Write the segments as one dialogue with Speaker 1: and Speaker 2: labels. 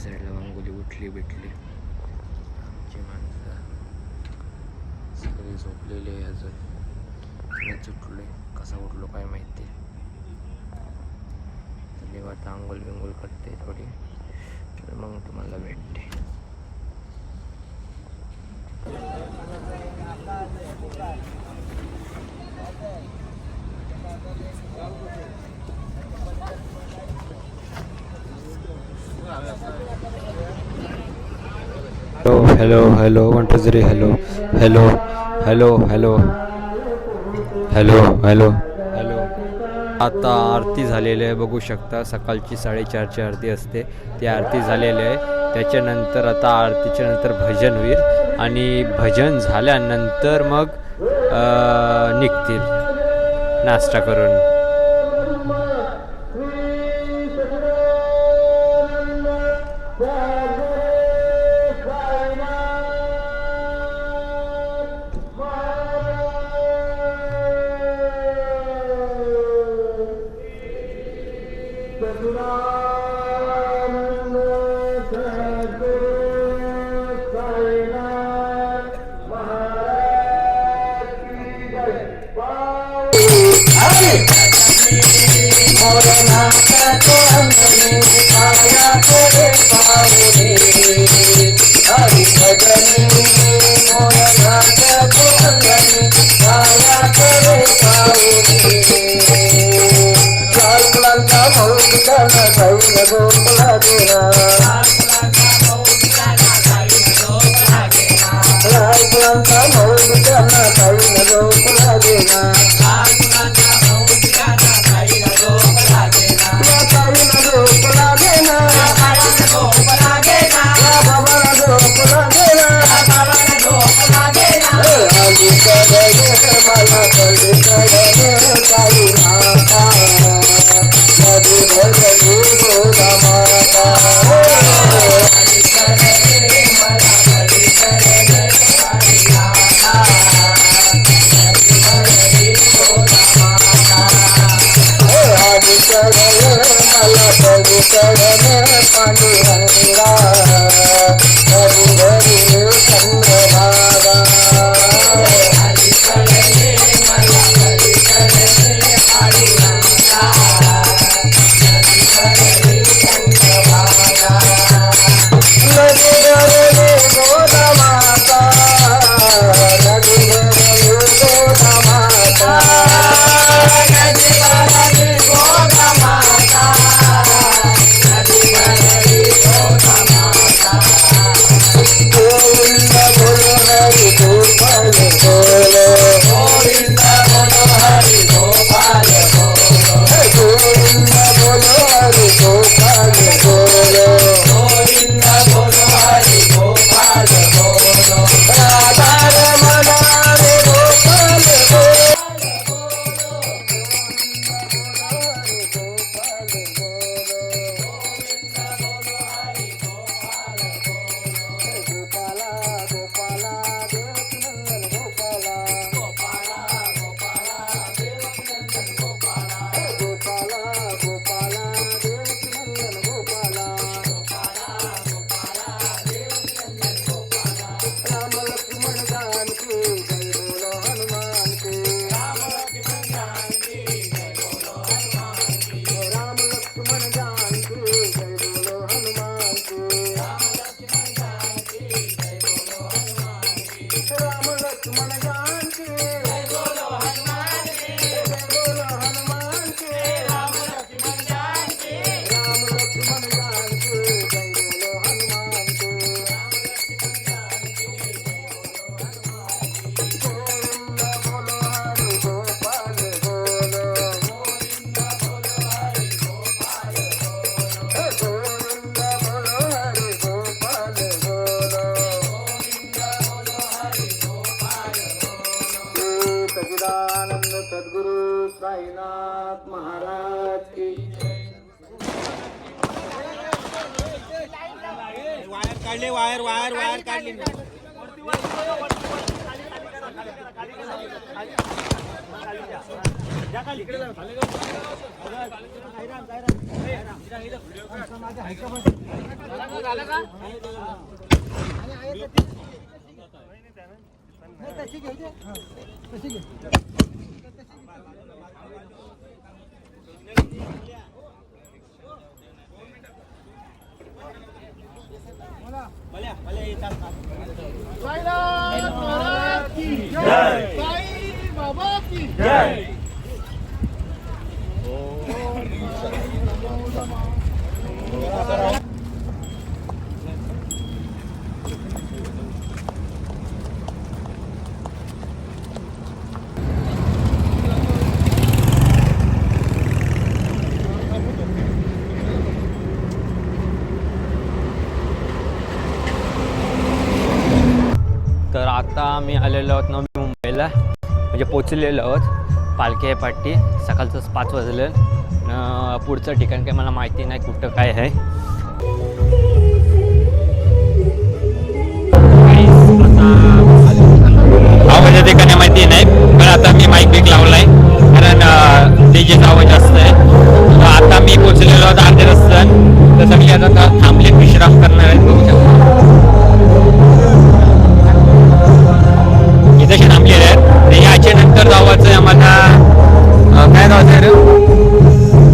Speaker 1: साईडला वांगोली उठली भेटली. आमची माणसं सगळे झोपलेले आहे अजून. मीच उठलोय, कसा उठलो काय माहिती. तर आता आंघोळ बिंगोल करते थोडी, तर मग तुम्हाला भेटते. Hello hello 1 2 3 hello hello hello hello hello hello hello. आता आरती झालेली आहे, बघू शकता. सकाळची 4:30ची आरती असते, ती आरती झालेली आहे. त्याच्यानंतर आता आरतीच्या नंतर भजन होईल आणि भजन झाल्यानंतर मग निघतील नाश्ता करून.
Speaker 2: वायर काढले वायर वायर वायर काढली.
Speaker 1: तर आता आम्ही आलेलो आहोत नवी मुंबईला, म्हणजे पोचलेलो आहोत पालखी पाठी. सकाळचंच 5 वाजले. पुढचं ठिकाण काही मला माहिती नाही कुठं काय आहे. आवाज येते का नाही माहिती नाही, पण आता मी माईक बिक लावलाय कारण डीजेचा आवाज जास्त आहे. आता मी पोचलेलो आहोत अर्ध्या रस्त्यात. तर सगळी आता थांबले विश्राम करणार आहेत. बघू शकता इथे थांबलेले आहेत. याच्या नंतर जावायचं आहे आम्हाला. काय जायचं आहे रे?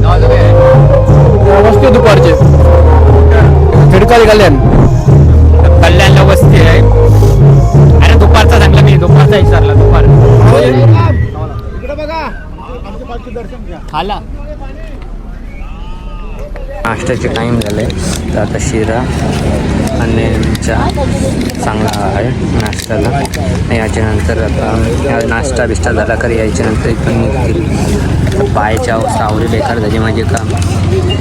Speaker 1: जावायचं काय वस्ती दुपारचे खिडकाली कल्याणला वस्ती आहे. अरे दुपारचा सांगला मी, दुपारचा विचारला. दुपार खाला नाश्त्याचे टाईम झाले. तर आता शिरा आणि चहा चांगला आहे नाश्त्याला. याच्यानंतर आता नाश्ता बिष्टा झाला कर याच्यानंतर इथून निघतील. पायाच्या सावरी बेकार झाली माझे काम.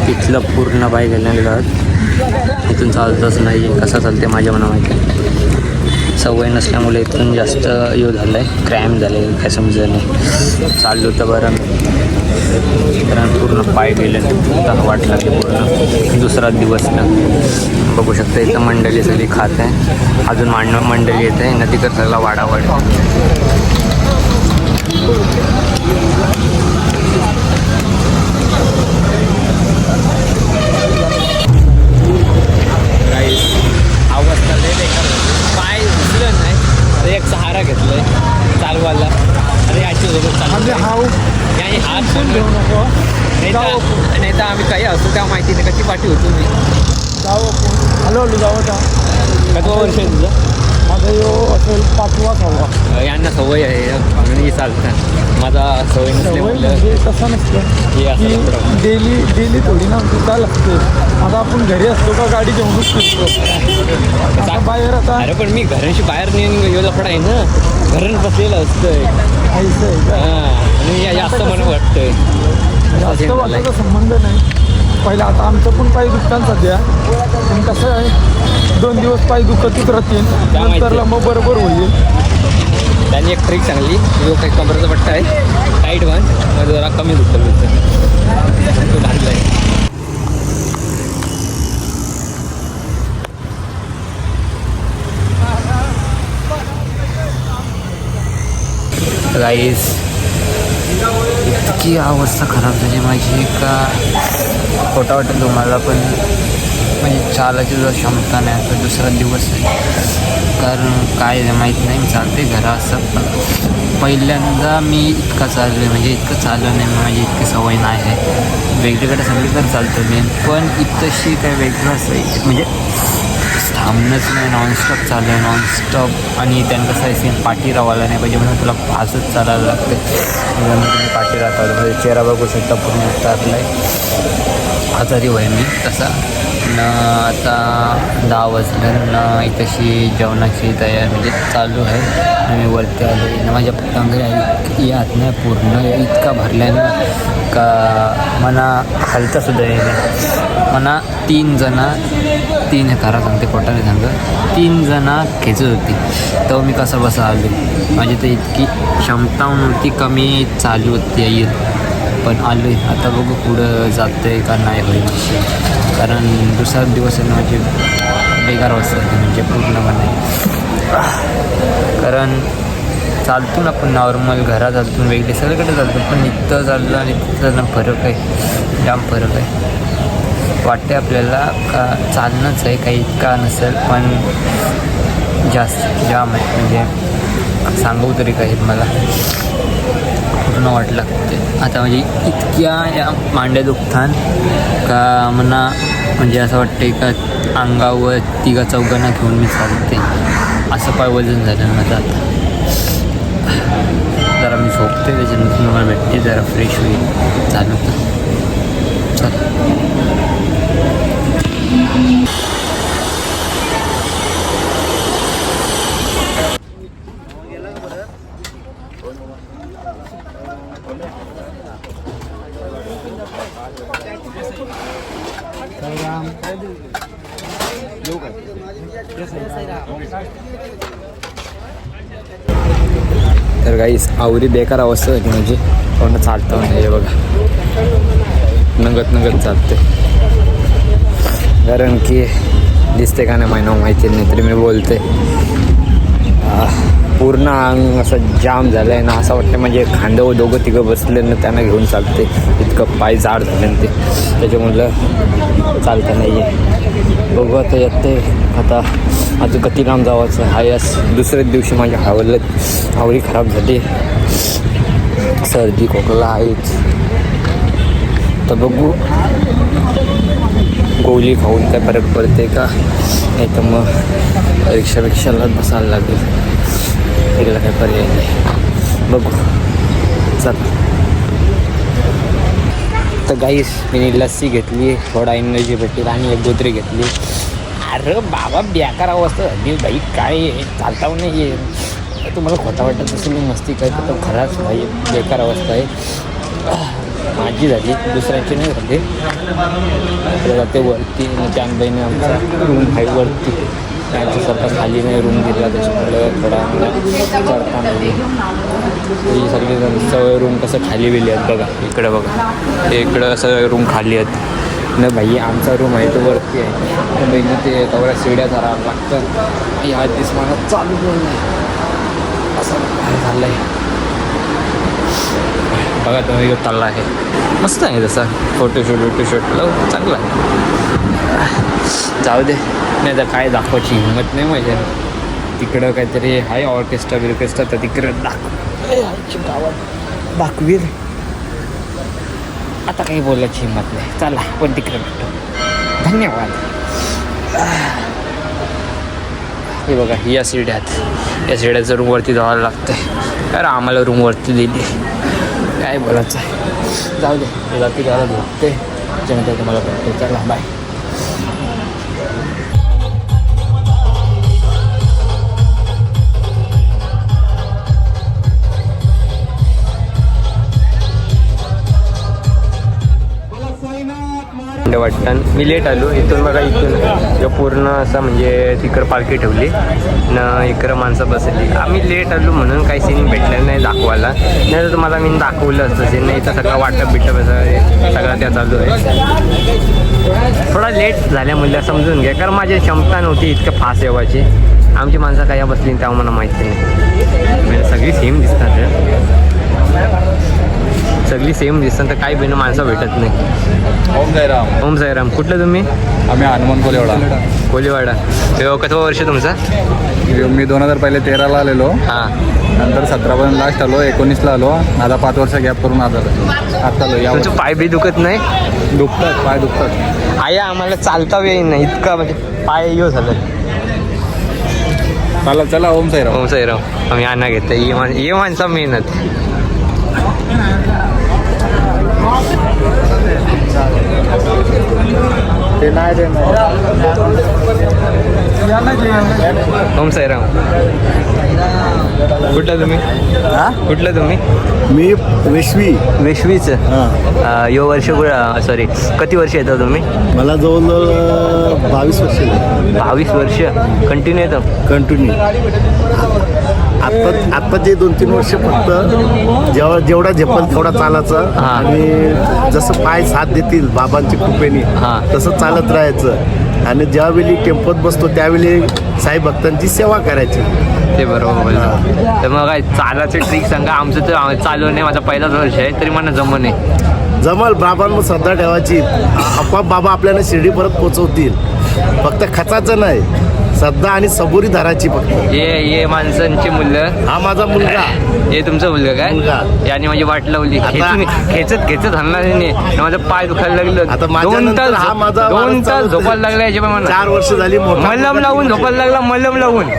Speaker 1: तिथलं पूर्ण पाय गेलेलं आहोत. इथून चालतच नाही. कसं चालते माझ्या मना माहिती. सवय नसल्यामुळे इथून जास्त यो झालं आहे, क्रॅम्प झाले काय समजा नाही. चाललो तर बरं कारण पूर्ण पाय गेले वाट लागली पूर्ण. दुसरा दिवस ना बघू शकता इथं मंडळी सगळी खात आहे. अजून मंडळी येत आहे. नदीकर सगळा वाडावाड. आवाज चाललंय बेकार. पाय उचलं नाही. अरे एक सहारा घेतलाय चालवायला. अरे याच्यासोबत चालू आणि हात पण घेऊ नको. नाही तर आम्ही काही असतो त्या माहिती नाही. कशी पाठी होतो मी
Speaker 2: हॅलो जावं का
Speaker 1: कधवा वर्ष आहे तुझं?
Speaker 2: माझा असेल 5वा 6वा.
Speaker 1: यांना सवय आहे म्हणून चालतं. माझा सवय नसल्यामुळे
Speaker 2: तसं नसतं की डेली थोडी ना तुझा लागते. आता आपण घरी असतो का गाडी घेऊनच फिरतो बाहेर. आता
Speaker 1: अरे पण मी घरांशी बाहेर नेऊन लफडा आहे ना. घरून बसलेलं असतं आणि जास्त मला वाटतंय
Speaker 2: जास्त वाटायचा संबंध नाही. पहिला आता आमचं पण पाय दुखतात सध्या. पण कसं आहे 2 दिवस पाय दुखतच राहतील नंतरला मग बरोबर होईल.
Speaker 1: त्यांनी एक ट्रिक सांगली. जो काही कमरेचा पट्टा आहे टाईट बांध मग जरा कमी दुखतं तो घातलं आहे. गाईस इतकी अवस्था खराब झाली माझी का खोटा वाटत तुम्हाला. पण म्हणजे चालायची जर क्षमता नाही. आता दुसरा दिवस आहे कारण काय माहीत नाही. मी चालते घरा असं पण पहिल्यांदा मी इतका चाललो आहे. म्हणजे इतकं चाललं नाही माझी इतकी सवय नाही आहे. वेगळीकडे सगळीकडे चालतो मी पण इतशी काय वेगळं असं म्हणजे थांबणंच नाही. नॉनस्टॉप चालू आहे नॉनस्टॉप. आणि त्यानं कसं आहे सेम पाठी राहायला नाही पाहिजे म्हणून तुला फासच चालायला लागते. तुम्ही पाठी राहता म्हणजे चेहरा बघू शकता पूर्ण उतारला आहे. आजारी होय मी तसा न. आता 10 वाजलं न. इथशी जेवणाची तयारी म्हणजे चालू आहे. आणि वरती आलो ना माझ्या टंगऱ्या यात नाही पूर्ण इतका भरला आहे ना का मना हलतासुद्धा येणे. मना 3 खरा सांगते पोटाने सांग 3 खेचत होती. तेव्हा मी कसं बसा आलो. माझी तर इतकी क्षमता नव्हती कमी चालू होती येईल पण आलो आहे. आता बघू पुढं जातं आहे का नाही होईल कारण दुसरा दिवस आहे माझी बेकार वाजता म्हणजे पूर्णपणे. कारण चालतो ना आपण नॉर्मल घरात चालतो वेगळे सगळीकडे चालतो पण इथं चाललं आणि तिथं चालणं फरक आहे जाम फरक आहे वाटते आपल्याला का चालणंच आहे काही इतका नसेल पण जास्त जाम आहे म्हणजे सांगू तरी काही मला पूर्ण वाटलं ते आता म्हणजे इतक्या या मांड्या दुखतान का म्हणा म्हणजे असं वाटतं का अंगावर तिघा चौघांना घेऊन मी चालते असं पाय वजन झालं माझं आता जरा मी झोपते त्याच्यानंतर मला भेटते जरा फ्रेश होईल झालं तर चला तर गाईस आवरी बेकार अवस्था होती म्हणजे कोण चालतं म्हणजे बघा नगत चालते कारण की दिसते का नाही महिना माहिती नाही तरी मी बोलते पूर्ण अंग असं जाम झालं आहे ना असं वाटतं म्हणजे खांद्यावर दोघं तिघं बसले ना त्यांना घेऊन चालते इतकं पाय जाड झाले ना ते त्याच्यामुळं चालतं नाही आहे बघू आता येते आता अजून किती लांब जावायचं हा यास दुसऱ्याच दिवशी माझ्या आवरी खराब झाली सर्दी खोकला आहेच तर बघू गोळी खाऊन काय फरक पडते का नाही तर मग रिक्षाला बसायला लागेल तिला काय पर्याय नाही बघू चल तर गाईस मी लस्सी घेतली थोडा एनर्जी भेटली आणि एक गोत्री घेतली अरे बाबा बेकार अवस्था झाली बाई काय चालता नाही आहे तुम्हाला खोटा वाटत असेल मस्ती काय तर खराच भाई बेकार अवस्था आहे माझी झाली दुसऱ्यांची नाही झाली जाते वरती जानबाईने आमचा रूम आहे वरती त्यांचं स्वतः खाली नाही रूम दिला त्याच्यामुळे थोडा चढता नाही ही सगळी सगळे रूम कसं खाली गेली आहेत बघा इकडं बघा इकडं सगळे रूम खाली आहेत न भाई आमचा रूम आहे तो वरती आहे बहिणी ते तेवढ्या शिड्या जरा लागतं या दिस मला चालू पण नाही असं काय झालं आहे बघा तुम्ही चालला आहे मस्त आहे तसा फोटोशूट चांगला आहे जाऊ दे नाही तर काय दाखवायची हिंमत नाही माझ्या तिकडं काहीतरी आहे ऑर्केस्ट्रा तर तिकडं गावात दाखवील आता काही बोलायची हिंमत नाही चला पण तिकडे भेटतो धन्यवाद हे बघा या शिड्याचं रूमवरती जावं लागतं अरे आम्हाला रूमवरती दिली काय बोलायचं आहे जाऊ दे जाती घरात झोपते त्याच्यानंतर तुम्हाला भेटते चला बाय वाटतं मी लेट आलो इथून बघा इथून पूर्ण असं म्हणजे तिकडं पालखी ठेवली न इकडं माणसं बसली आम्ही लेट आलो म्हणून काही सीन भेटलं नाही दाखवायला नाही तर तुम्हाला मी दाखवलं असतं सीन नाही तर सगळं वाटप बिटप असं सगळं त्या चालू आहे थोडा लेट झाल्यामुळे समजून घ्या कारण माझी क्षमता नव्हती इतकं फास्ट येवायची आमची माणसं काय बसली तेव्हा मला माहिती नाही म्हणजे सगळी सेम दिसतात सगळी सेम दिसतात तर काही बिन माणसं भेटत नाही ओम साईराम कुठलं तुम्ही
Speaker 3: आम्ही हनुमान
Speaker 1: कोलीवाडा कसं वर्ष तुमचा
Speaker 3: मी 2013 आलेलो
Speaker 1: हां
Speaker 3: नंतर 17 लास्ट आलो 19ला आलो आता 5 वर्ष गॅप करून आता आलो या
Speaker 1: तुमचं पाय बी दुखत नाही
Speaker 3: दुखतात पाय दुखतात
Speaker 1: आया आम्हाला चालता वेळ नाही इतका म्हणजे पाय यो झालं
Speaker 3: चला ओम साईराम
Speaker 1: आम्ही आणा घेतलं ये माणसा मेहनत
Speaker 3: ते नाही
Speaker 1: ओम साईराम कुठलं तुम्ही
Speaker 4: मी
Speaker 1: वेशवीचं यो वर्ष सॉरी किती वर्ष येतं तुम्ही
Speaker 4: मला जवळजवळ 22 वर्ष
Speaker 1: 22 वर्ष कंटिन्यू येतं
Speaker 4: कंटिन्यू आत्ताचे 2-3 वर्ष फक्त जेवढा झेपल तेवढा चालायचा आणि जसं पाय साथ देतील बाबांची कृपेने तसं चालत राहायचं आणि ज्यावेळी टेम्पोत बसतो त्यावेळी साई भक्तांची सेवा करायची
Speaker 1: ते बरोबर बोलतो. तर मग काय चालायचं ट्रिक सांगा. आमचं तर चालू नाही, माझा पहिलाच वर्ष आहे तरी मला जमत नाही.
Speaker 4: जमल बाबांवर श्रद्धा ठेवायची, आपोआप बाबा आपल्याला शिर्डी परत पोचवतील. फक्त खचाचं नाही, श्रद्धा आणि सबुरी धराची फक्त.
Speaker 1: ये माणसांची मुलं.
Speaker 4: हा माझा मुलगा.
Speaker 1: हे तुमचं मुलगा काय?
Speaker 4: मुलगा.
Speaker 1: याने माझी वाट लावली. खेचत हलणार नाही. माझं पाय दुखायला लागलं.
Speaker 4: आता माझ्यानंतर हा माझा
Speaker 1: 2 तास झोपायला लागला याच्या मला.
Speaker 4: 4 वर्ष झाली.
Speaker 1: मलम लावून झोपायला लागला, मलम लावून.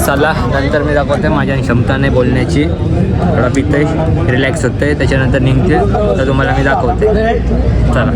Speaker 1: चला नंतर मी दाखवते. माझ्या क्षमता नाही बोलण्याची, थोडा पितोय, रिलॅक्स होतोय, त्याच्यानंतर निघते तर तुम्हाला मी दाखवते. चला.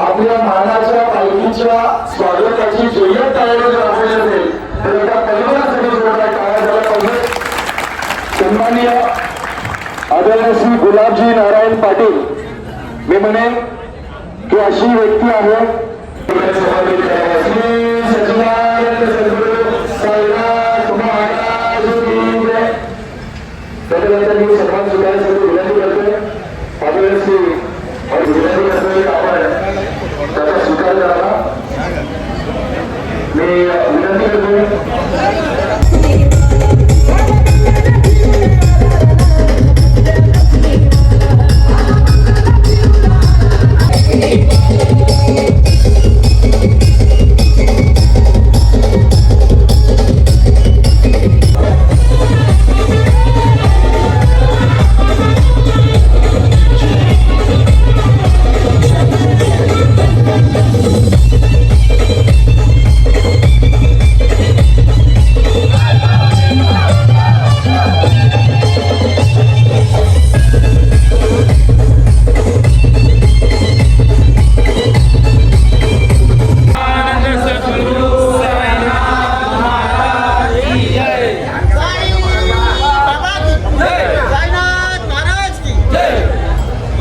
Speaker 5: आपल्या मानाच्या पालखीच्या स्वागताची जय्यत तयारी जर असेल तर एका परिवारासाठी जोरदार टाळ्या झाला पाहिजे. सन्माननीय आदरणीय श्री गुलाबजी नारायण पाटील, मी म्हणेन की अशी व्यक्ती आहे त्याच्यानंतर मी सन्मान स्वीकारण्यासाठी विनंती करतोय. आदरणीय श्री विनंती करतोय आपण त्याचा स्वीकार करावा. मी विनंती करतोय.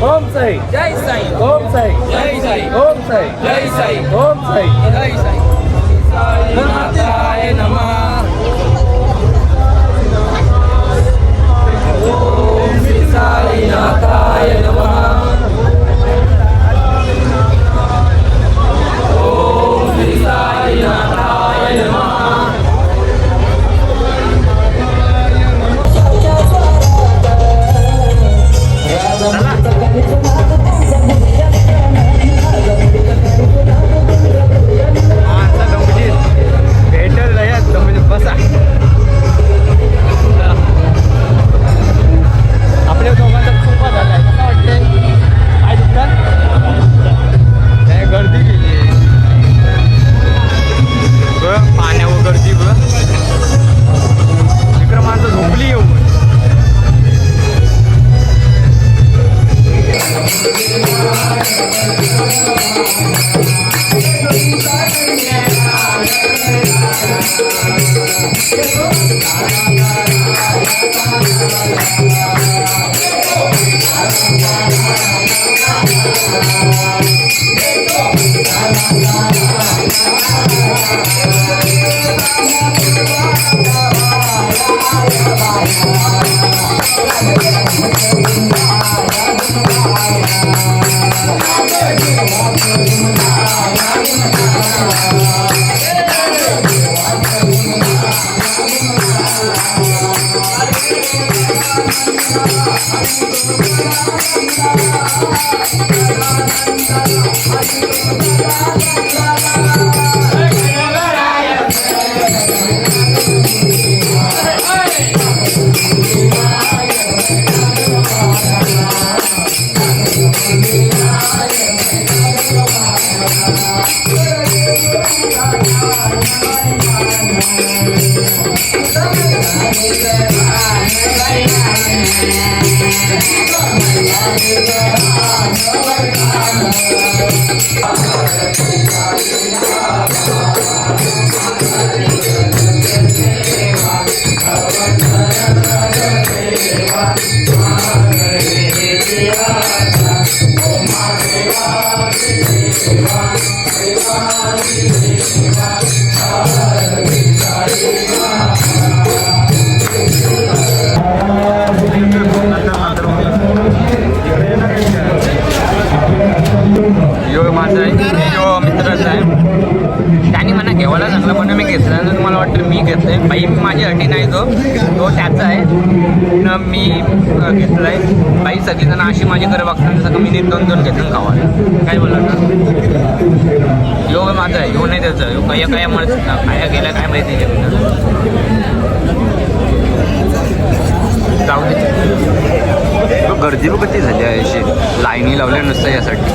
Speaker 2: ओम साई जय साई. ओम साई जय साई. ओम साई जय साई. ओम साई जय साई. नाथाय नमः. ओम श्री साईनाथाय नमः. ओम श्री साईनाथाय नमः. आपल्या दोघांचा खूप झाला आहे. कसं वाटतंय? काय दुकान काय गर्दी केली आहे बघ, पाण्यावर गर्दी बघ. तिकडं माणसं झोपली येऊ.
Speaker 5: Thank you.
Speaker 1: यो माझा आहे, यो मित्राचा आहे. त्याने मला घेवायला सांगला पण मी घेतला तर मला वाटतं मी घेतलंय. बाई माझ्यासाठी नाही तो त्याचा आहे न मी घेतला आहे. बाई सगळीजण अशी माझ्याकडे बघतात जसं मी 2-2 घेतून खावा. काय बोलला ना यो माझा आहे, यो नाही त्याचं. यो काय म्हणत काय गेला काय माहिती जाऊ दे. तो गर्दी बघ कशी झाली आहे अशी लाईनी लावल्या नुसतं यासाठी.